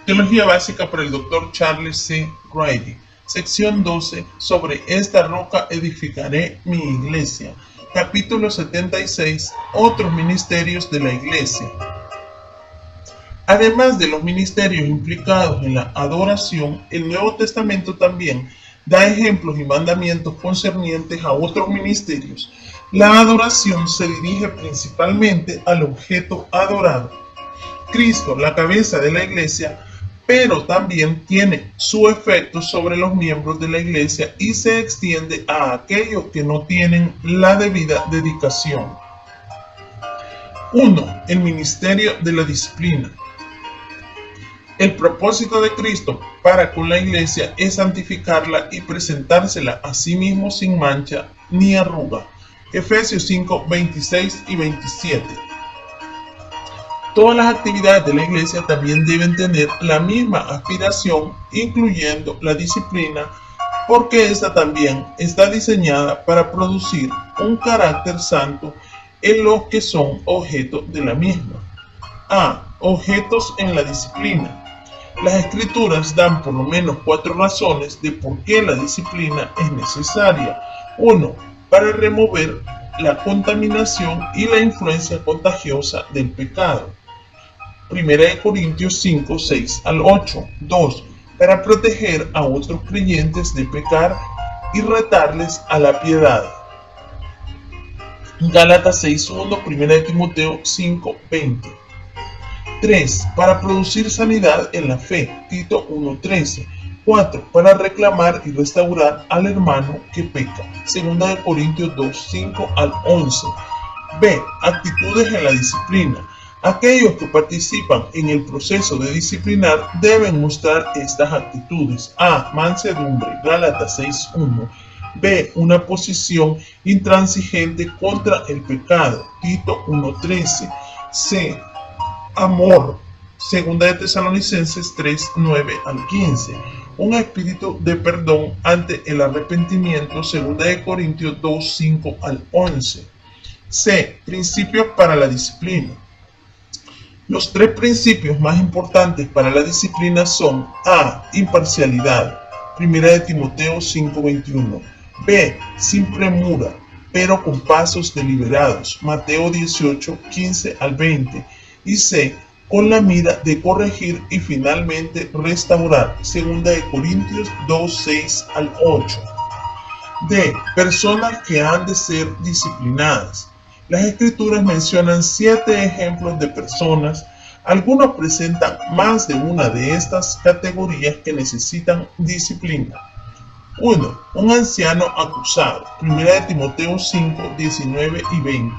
Teología básica por el Dr. Charles C. Grady. Sección 12. Sobre esta roca edificaré mi iglesia. Capítulo 76. Otros ministerios de la iglesia. Además de los ministerios implicados en la adoración, el Nuevo Testamento también da ejemplos y mandamientos concernientes a otros ministerios. La adoración se dirige principalmente al objeto adorado, Cristo, la cabeza de la iglesia, pero también tiene su efecto sobre los miembros de la iglesia y se extiende a aquellos que no tienen la debida dedicación. 1. El ministerio de la disciplina. El propósito de Cristo para con la iglesia es santificarla y presentársela a sí mismo sin mancha ni arruga. Efesios 5, 26 y 27. Todas las actividades de la iglesia también deben tener la misma aspiración, incluyendo la disciplina, porque esta también está diseñada para producir un carácter santo en los que son objeto de la misma. Objetos en la disciplina. Las escrituras dan por lo menos 4 razones de por qué la disciplina es necesaria. 1. Para remover la contaminación y la influencia contagiosa del pecado. 1 Corintios 5, 6 al 8. 2. Para proteger a otros creyentes de pecar y retarles a la piedad. Gálatas 6, 1. 1 Timoteo 5, 20. 3. Para producir sanidad en la fe. Tito 1, 13. 4. Para reclamar y restaurar al hermano que peca. 2 Corintios 2, 5 al 11. B. Actitudes en la disciplina. Aquellos que participan en el proceso de disciplinar deben mostrar estas actitudes. A. Mansedumbre. Gálatas 6, 1. B. Una posición intransigente contra el pecado. Tito 1, 13. C. Amor. 2 Tesalonicenses 3, 9 al 15. Un espíritu de perdón ante el arrepentimiento. 2 Corintios 2, 5 al 11. C. Principios para la disciplina. Los 3 principios más importantes para la disciplina son: A. Imparcialidad. 1 Timoteo 5, 21. B. Sin premura, pero con pasos deliberados. Mateo 18, 15 al 20. Y C. Con la mira de corregir y finalmente restaurar. 2 Corintios 2, 6 al 8. D. Personas que han de ser disciplinadas. Las escrituras mencionan 7 ejemplos de personas. Algunos presentan más de una de estas categorías que necesitan disciplina. 1. Un anciano acusado. 1 Timoteo 5, 19 y 20.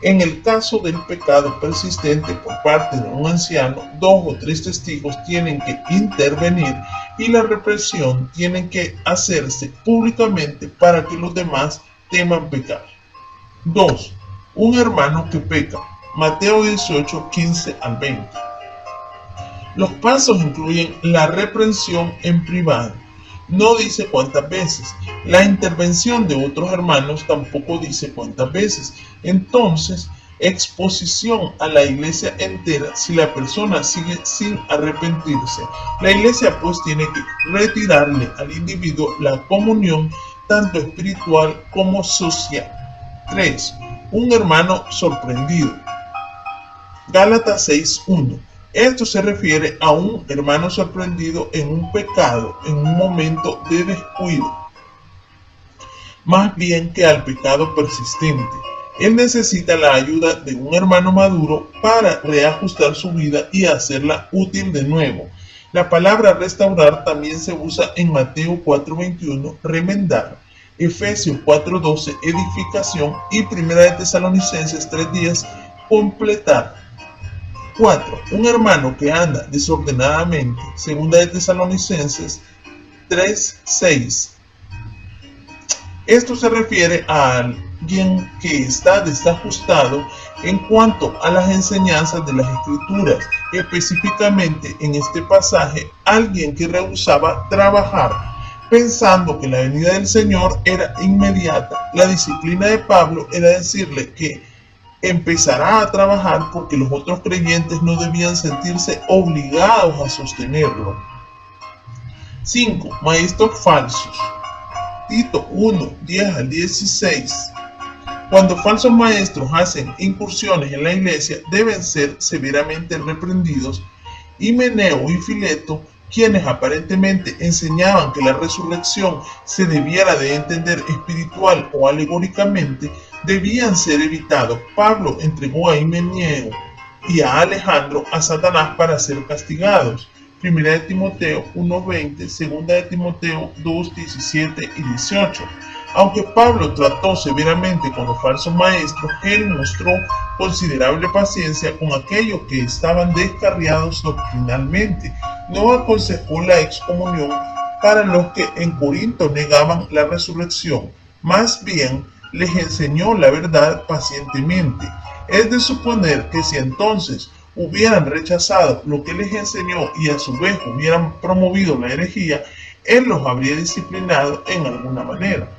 En el caso del pecado persistente por parte de un anciano, 2 o 3 testigos tienen que intervenir y la represión tiene que hacerse públicamente para que los demás teman pecar. 2. Un hermano que peca. Mateo 18, 15 al 20. Los pasos incluyen la reprensión en privado. No dice cuántas veces. La intervención de otros hermanos tampoco dice cuántas veces. Entonces, exposición a la iglesia entera si la persona sigue sin arrepentirse. La iglesia pues tiene que retirarle al individuo la comunión tanto espiritual como social. 3. Un hermano sorprendido. Gálatas 6, 1. Esto se refiere a un hermano sorprendido en un pecado, en un momento de descuido, más bien que al pecado persistente. Él necesita la ayuda de un hermano maduro para reajustar su vida y hacerla útil de nuevo. La palabra restaurar también se usa en Mateo 4:21, remendar, Efesios 4:12, edificación, y 1 Tesalonicenses 3:10, completar. 4. Un hermano que anda desordenadamente. 2 Tesalonicenses 3:6. Esto se refiere a alguien que está desajustado en cuanto a las enseñanzas de las Escrituras. Específicamente en este pasaje, alguien que rehusaba trabajar, pensando que la venida del Señor era inmediata. La disciplina de Pablo era decirle que empezará a trabajar porque los otros creyentes no debían sentirse obligados a sostenerlo. 5. Maestros falsos. Tito 1, 10 al 16. Cuando falsos maestros hacen incursiones en la iglesia, deben ser severamente reprendidos. Himeneo y Fileto, quienes aparentemente enseñaban que la resurrección se debiera de entender espiritual o alegóricamente, debían ser evitados. Pablo entregó a Himeneo y a Alejandro a Satanás para ser castigados. 1 de Timoteo 1:20, 2 de Timoteo 2:17 y 18. Aunque Pablo trató severamente con los falsos maestros, él mostró considerable paciencia con aquellos que estaban descarriados doctrinalmente. No aconsejó la excomunión para los que en Corinto negaban la resurrección. Más bien, les enseñó la verdad pacientemente. Es de suponer que si entonces hubieran rechazado lo que les enseñó y a su vez hubieran promovido la herejía, él los habría disciplinado en alguna manera.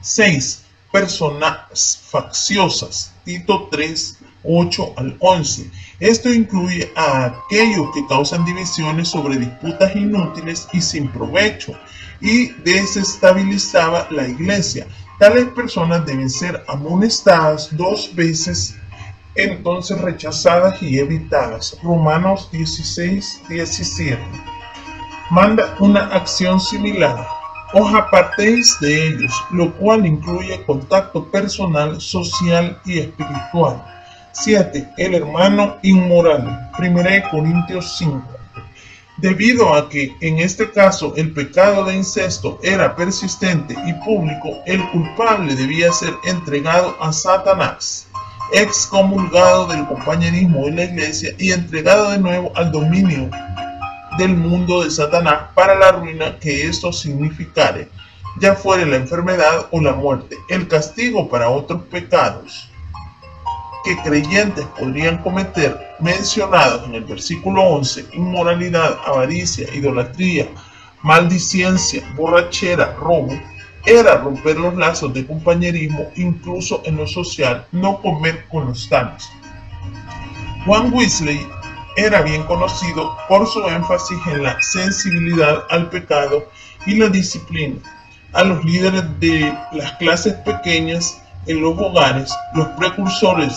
6. Personas facciosas. Tito 3, 8 al 11. Esto incluye a aquellos que causan divisiones sobre disputas inútiles y sin provecho y desestabilizaba la iglesia. Tales personas deben ser amonestadas 2 veces, entonces rechazadas y evitadas. Romanos 16, 17. Manda una acción similar. Os apartéis de ellos, lo cual incluye contacto personal, social y espiritual. 7. El hermano inmoral. 1 Corintios 5. Debido a que en este caso el pecado de incesto era persistente y público, el culpable debía ser entregado a Satanás, excomulgado del compañerismo de la iglesia y entregado de nuevo al dominio del mundo de Satanás para la ruina que esto significare, ya fuere la enfermedad o la muerte. El castigo para otros pecados que creyentes podrían cometer, mencionados en el versículo 11, inmoralidad, avaricia, idolatría, maldicencia, borrachera, robo, era romper los lazos de compañerismo, incluso en lo social, no comer con los tales. Juan Wesley era bien conocido por su énfasis en la sensibilidad al pecado y la disciplina. A los líderes de las clases pequeñas en los hogares, los precursores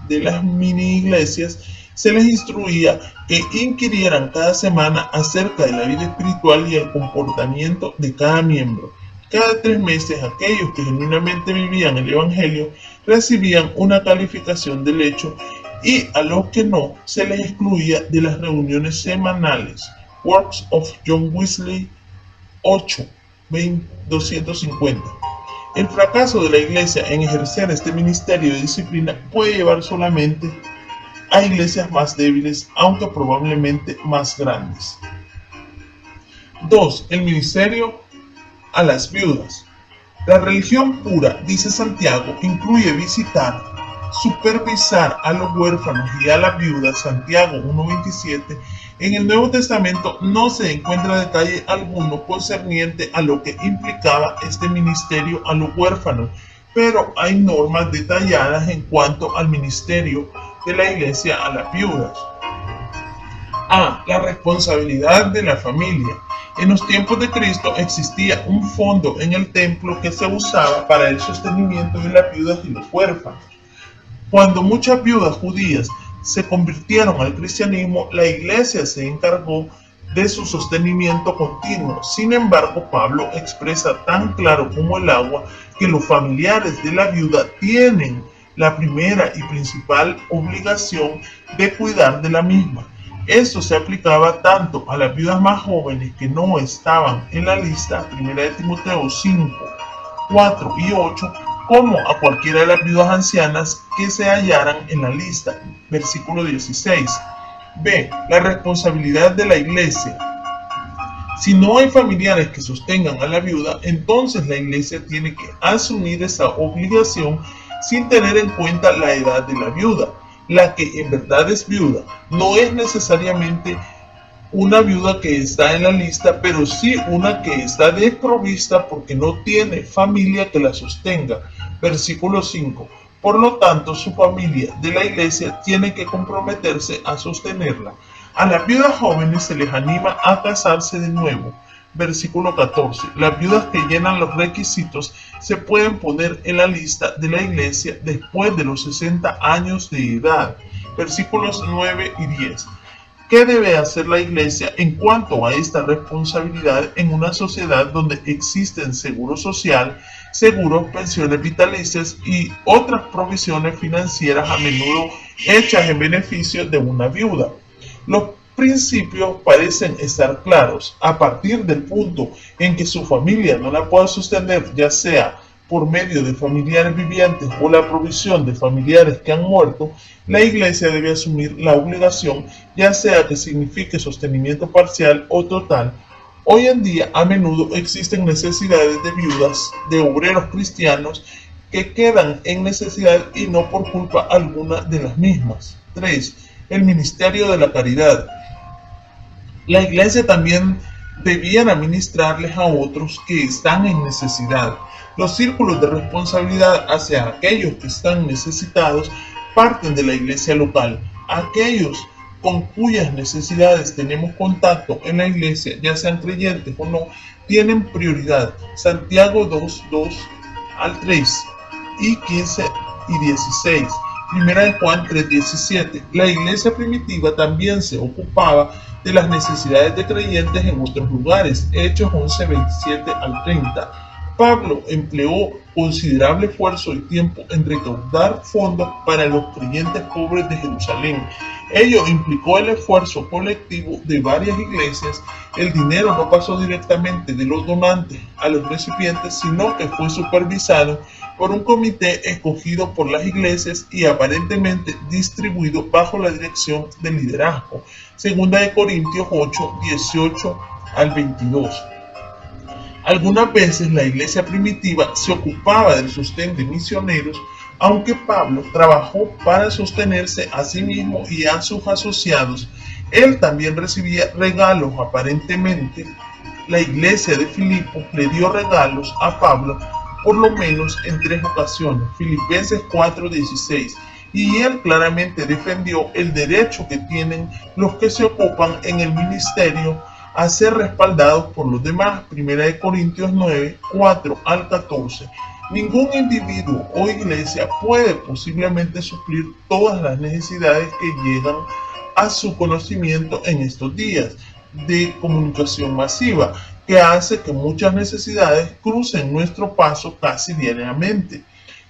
de las mini iglesias, se les instruía que inquirieran cada semana acerca de la vida espiritual y el comportamiento de cada miembro. Cada 3 meses, aquellos que genuinamente vivían el Evangelio recibían una calificación del hecho y a los que no se les excluía de las reuniones semanales. Works of John Wesley 8, 250. El fracaso de la iglesia en ejercer este ministerio de disciplina puede llevar solamente a iglesias más débiles, aunque probablemente más grandes. 2. El ministerio a las viudas. La religión pura, dice Santiago, incluye visitar, supervisar a los huérfanos y a las viudas. Santiago 1:27. En el Nuevo Testamento no se encuentra detalle alguno concerniente a lo que implicaba este ministerio a los huérfanos, pero hay normas detalladas en cuanto al ministerio de la iglesia a las viudas. A. La responsabilidad de la familia. En los tiempos de Cristo existía un fondo en el templo que se usaba para el sostenimiento de las viudas y los huérfanos. Cuando muchas viudas judías se convirtieron al cristianismo, la iglesia se encargó de su sostenimiento continuo. Sin embargo, Pablo expresa tan claro como el agua que los familiares de la viuda tienen la primera y principal obligación de cuidar de la misma. Esto se aplicaba tanto a las viudas más jóvenes que no estaban en la lista, 1 de Timoteo 5, 4 y 8, como a cualquiera de las viudas ancianas que se hallaran en la lista. Versículo 16. B. La responsabilidad de la iglesia. Si no hay familiares que sostengan a la viuda, entonces la iglesia tiene que asumir esa obligación sin tener en cuenta la edad de la viuda. La que en verdad es viuda no es necesariamente una viuda que está en la lista, pero sí una que está desprovista porque no tiene familia que la sostenga. Versículo 5. Por lo tanto, su familia de la iglesia tiene que comprometerse a sostenerla. A las viudas jóvenes se les anima a casarse de nuevo. Versículo 14. Las viudas que llenan los requisitos se pueden poner en la lista de la iglesia después de los 60 años de edad. Versículos 9 y 10. ¿Qué debe hacer la iglesia en cuanto a esta responsabilidad en una sociedad donde existen seguro social, seguros, pensiones vitalicias y otras provisiones financieras a menudo hechas en beneficio de una viuda? Los principios parecen estar claros. A partir del punto en que su familia no la pueda sostener, ya sea por medio de familiares vivientes o la provisión de familiares que han muerto, la iglesia debe asumir la obligación, ya sea que signifique sostenimiento parcial o total. Hoy en día, a menudo existen necesidades de viudas, de obreros cristianos, que quedan en necesidad y no por culpa alguna de las mismas. 3. El ministerio de la caridad. La iglesia también debían administrarles a otros que están en necesidad. Los círculos de responsabilidad hacia aquellos que están necesitados parten de la iglesia local. Aquellos con cuyas necesidades tenemos contacto en la iglesia, ya sean creyentes o no, tienen prioridad. Santiago 2, 2 al 3 y 15 y 16. Primera de Juan 3:17. La iglesia primitiva también se ocupaba de las necesidades de creyentes en otros lugares. Hechos 11:27 al 30. Pablo empleó considerable esfuerzo y tiempo en recaudar fondos para los creyentes pobres de Jerusalén. Ello implicó el esfuerzo colectivo de varias iglesias. El dinero no pasó directamente de los donantes a los recipientes, sino que fue supervisado por un comité escogido por las iglesias y aparentemente distribuido bajo la dirección del liderazgo. Segunda de Corintios 8, 18 al 22. Algunas veces la iglesia primitiva se ocupaba del sostén de misioneros, aunque Pablo trabajó para sostenerse a sí mismo y a sus asociados. Él también recibía regalos aparentemente. La iglesia de Filipo le dio regalos a Pablo por lo menos en 3 ocasiones. Filipenses 4:16. Y él claramente defendió el derecho que tienen los que se ocupan en el ministerio a ser respaldados por los demás. Primera de Corintios 9, 4 al 14. Ningún individuo o iglesia puede posiblemente suplir todas las necesidades que llegan a su conocimiento en estos días de comunicación masiva, que hace que muchas necesidades crucen nuestro paso casi diariamente.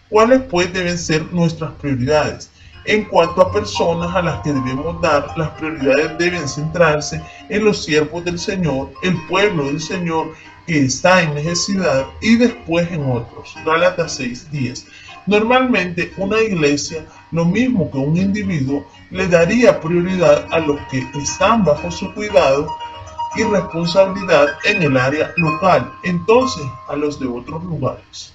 ¿Cuáles pues deben ser nuestras prioridades? En cuanto a personas a las que debemos dar, las prioridades deben centrarse en los siervos del Señor, el pueblo del Señor que está en necesidad, y después en otros. Gálatas 6:10. Normalmente una iglesia, lo mismo que un individuo, le daría prioridad a los que están bajo su cuidado y responsabilidad en el área local, entonces a los de otros lugares.